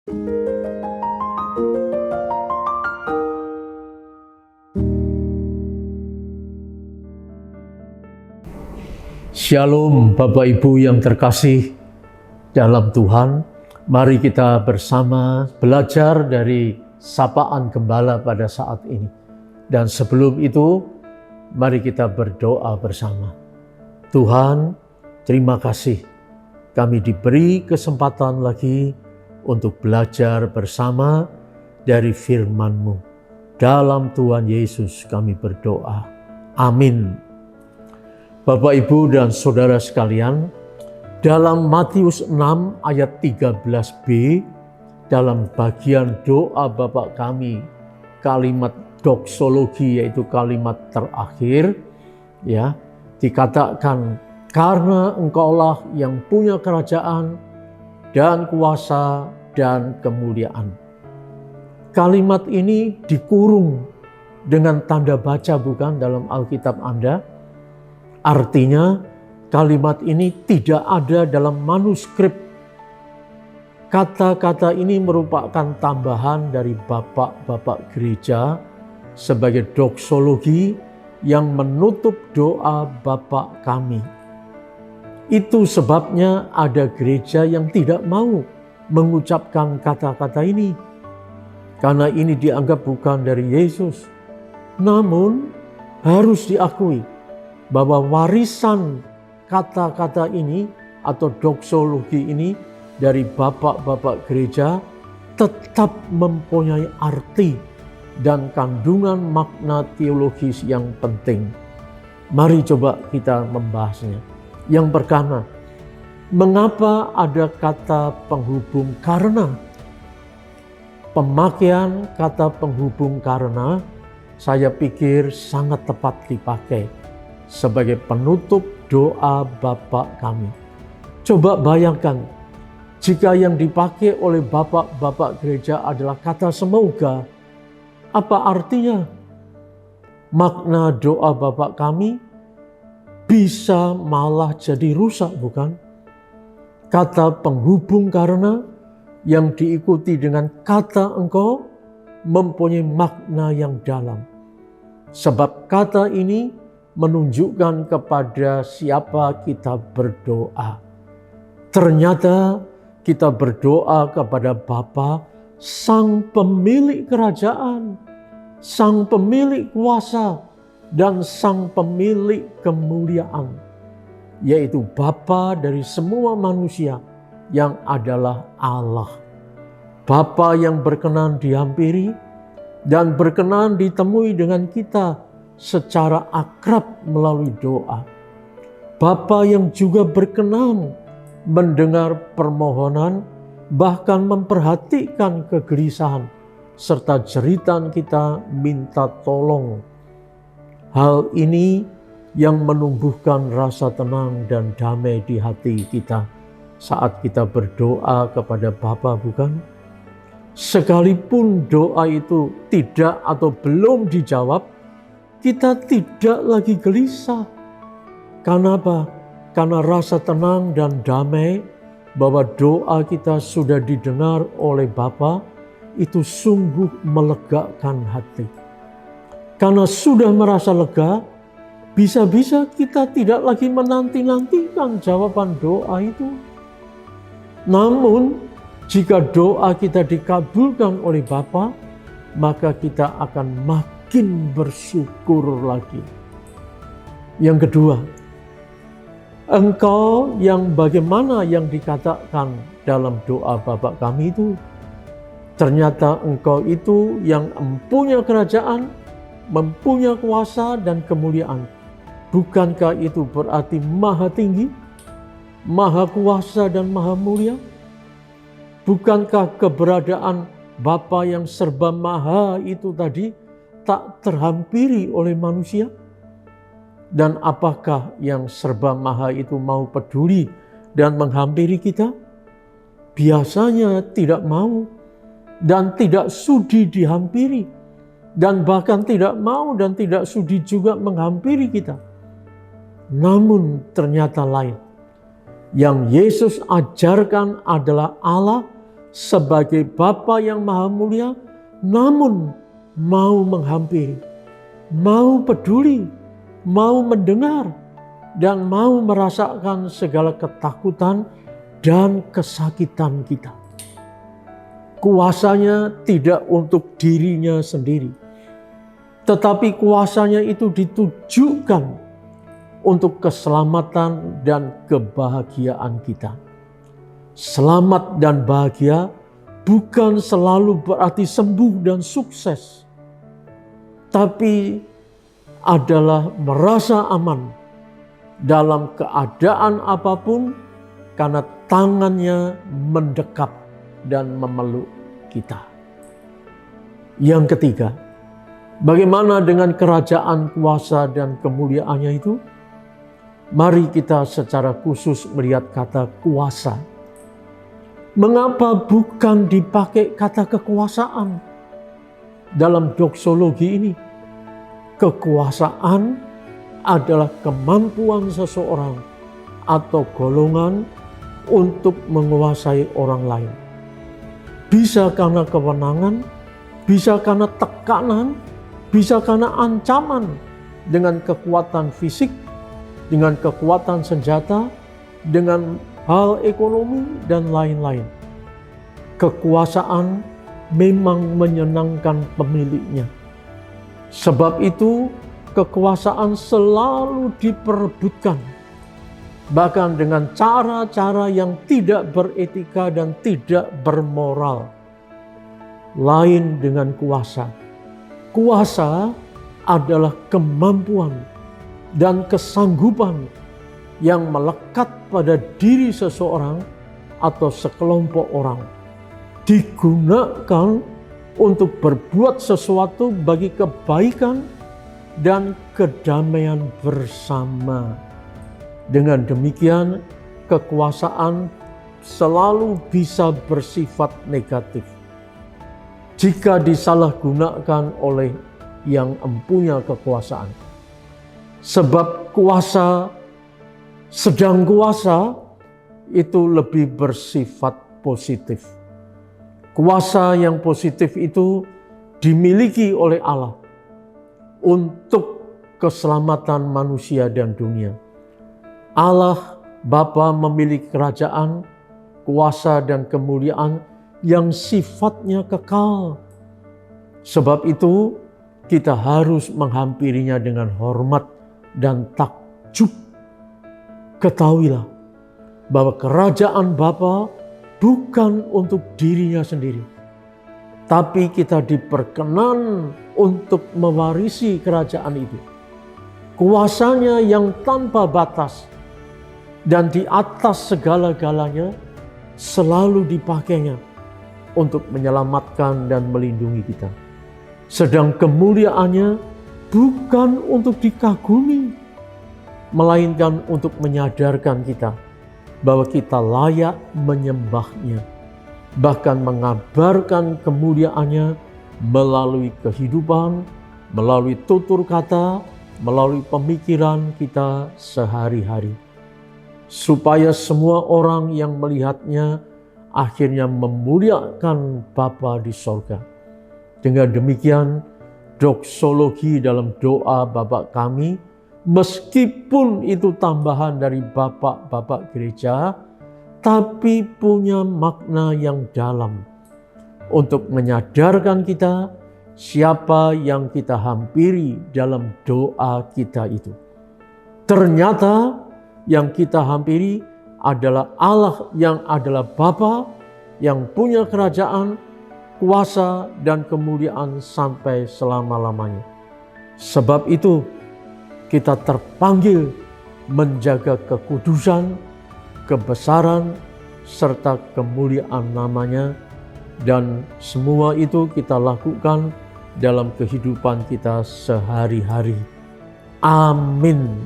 Shalom Bapak Ibu yang terkasih dalam Tuhan. Mari kita bersama belajar dari sapaan gembala pada saat ini. Dan sebelum itu, mari kita berdoa bersama. Tuhan, terima kasih kami diberi kesempatan lagi untuk belajar bersama dari firman-Mu. Dalam Tuhan Yesus kami berdoa. Amin. Bapak, Ibu, dan Saudara sekalian, dalam Matius 6 ayat 13b, dalam bagian doa Bapa kami, kalimat doksologi yaitu kalimat terakhir, ya, dikatakan, karena Engkaulah yang punya kerajaan dan kuasa dan kemuliaan. Kalimat ini dikurung dengan tanda baca bukan dalam Alkitab Anda? Artinya kalimat ini tidak ada dalam manuskrip. Kata-kata ini merupakan tambahan dari bapak-bapak gereja sebagai doksologi yang menutup doa Bapa kami. Itu sebabnya ada gereja yang tidak mau mengucapkan kata-kata ini. Karena ini dianggap bukan dari Yesus. Namun harus diakui bahwa warisan kata-kata ini atau doksologi ini dari bapak-bapak gereja tetap mempunyai arti dan kandungan makna teologis yang penting. Mari coba kita membahasnya. Yang pertama, mengapa ada kata penghubung karena? Pemakaian kata penghubung karena saya pikir sangat tepat dipakai sebagai penutup doa Bapa kami. Coba bayangkan, jika yang dipakai oleh bapak-bapak gereja adalah kata semoga, apa artinya? Makna doa Bapa kami bisa malah jadi rusak, bukan? Kata penghubung karena yang diikuti dengan kata engkau mempunyai makna yang dalam. Sebab kata ini menunjukkan kepada siapa kita berdoa. Ternyata kita berdoa kepada Bapa, Sang Pemilik Kerajaan, Sang Pemilik Kuasa, dan Sang Pemilik Kemuliaan, yaitu Bapa dari semua manusia yang adalah Allah. Bapa yang berkenan dihampiri dan berkenan ditemui dengan kita secara akrab melalui doa. Bapa yang juga berkenan mendengar permohonan, bahkan memperhatikan kegelisahan serta jeritan kita minta tolong. Hal ini yang menumbuhkan rasa tenang dan damai di hati kita saat kita berdoa kepada Bapa, bukan? Sekalipun doa itu tidak atau belum dijawab, kita tidak lagi gelisah. Karena apa? Karena rasa tenang dan damai bahwa doa kita sudah didengar oleh Bapa itu sungguh melegakan hati. Karena sudah merasa lega, bisa-bisa kita tidak lagi menanti-nantikan jawaban doa itu. Namun, jika doa kita dikabulkan oleh Bapa, maka kita akan makin bersyukur lagi. Yang kedua, engkau yang bagaimana yang dikatakan dalam doa Bapa kami itu? Ternyata engkau itu yang mempunyai kerajaan, mempunyai kuasa dan kemuliaan. Bukankah itu berarti maha tinggi, maha kuasa dan maha mulia? Bukankah keberadaan Bapa yang serba maha itu tadi tak terhampiri oleh manusia? Dan apakah yang serba maha itu mau peduli dan menghampiri kita? Biasanya tidak mau dan tidak sudi dihampiri, dan bahkan tidak mau dan tidak sudi juga menghampiri kita. Namun ternyata lain. Yang Yesus ajarkan adalah Allah sebagai Bapa yang Maha Mulia, namun mau menghampiri, mau peduli, mau mendengar, dan mau merasakan segala ketakutan dan kesakitan kita. Kuasanya tidak untuk dirinya sendiri, tetapi kuasanya itu ditujukan untuk keselamatan dan kebahagiaan kita. Selamat dan bahagia bukan selalu berarti sembuh dan sukses, tapi adalah merasa aman dalam keadaan apapun karena tangannya mendekap dan memeluk kita. Yang ketiga, bagaimana dengan kerajaan, kuasa, dan kemuliaannya itu? Mari kita secara khusus melihat kata kuasa. Mengapa bukan dipakai kata kekuasaan dalam doksologi ini? Kekuasaan adalah kemampuan seseorang atau golongan untuk menguasai orang lain. Bisa karena kewenangan, bisa karena tekanan, bisa karena ancaman dengan kekuatan fisik, dengan kekuatan senjata, dengan hal ekonomi, dan lain-lain. Kekuasaan memang menyenangkan pemiliknya. Sebab itu, kekuasaan selalu diperebutkan, bahkan dengan cara-cara yang tidak beretika dan tidak bermoral. Lain dengan kuasa. Kuasa adalah kemampuan dan kesanggupan yang melekat pada diri seseorang atau sekelompok orang, digunakan untuk berbuat sesuatu bagi kebaikan dan kedamaian bersama. Dengan demikian, kekuasaan selalu bisa bersifat negatif jika disalahgunakan oleh yang mempunyai kekuasaan. Sebab sedang kuasa itu lebih bersifat positif. Kuasa yang positif itu dimiliki oleh Allah untuk keselamatan manusia dan dunia. Allah Bapa memiliki kerajaan, kuasa, dan kemuliaan yang sifatnya kekal. Sebab itu kita harus menghampirinya dengan hormat dan takjub. Ketahuilah bahwa kerajaan Bapa bukan untuk dirinya sendiri, tapi kita diperkenan untuk mewarisi kerajaan itu. Kuasanya yang tanpa batas dan di atas segala-galanya selalu dipakainya untuk menyelamatkan dan melindungi kita. Sedang kemuliaannya bukan untuk dikagumi, melainkan untuk menyadarkan kita bahwa kita layak menyembahnya, bahkan mengabarkan kemuliaannya melalui kehidupan, melalui tutur kata, melalui pemikiran kita sehari-hari. Supaya semua orang yang melihatnya akhirnya memuliakan Bapa di sorga. Dengan demikian, doksologi dalam doa Bapa kami, meskipun itu tambahan dari bapak-bapak gereja, tapi punya makna yang dalam untuk menyadarkan kita siapa yang kita hampiri dalam doa kita itu. Ternyata yang kita hampiri adalah Allah yang adalah Bapa, yang punya kerajaan, kuasa, dan kemuliaan sampai selama-lamanya. Sebab itu kita terpanggil menjaga kekudusan, kebesaran, serta kemuliaan namanya, dan semua itu kita lakukan dalam kehidupan kita sehari-hari. Amin.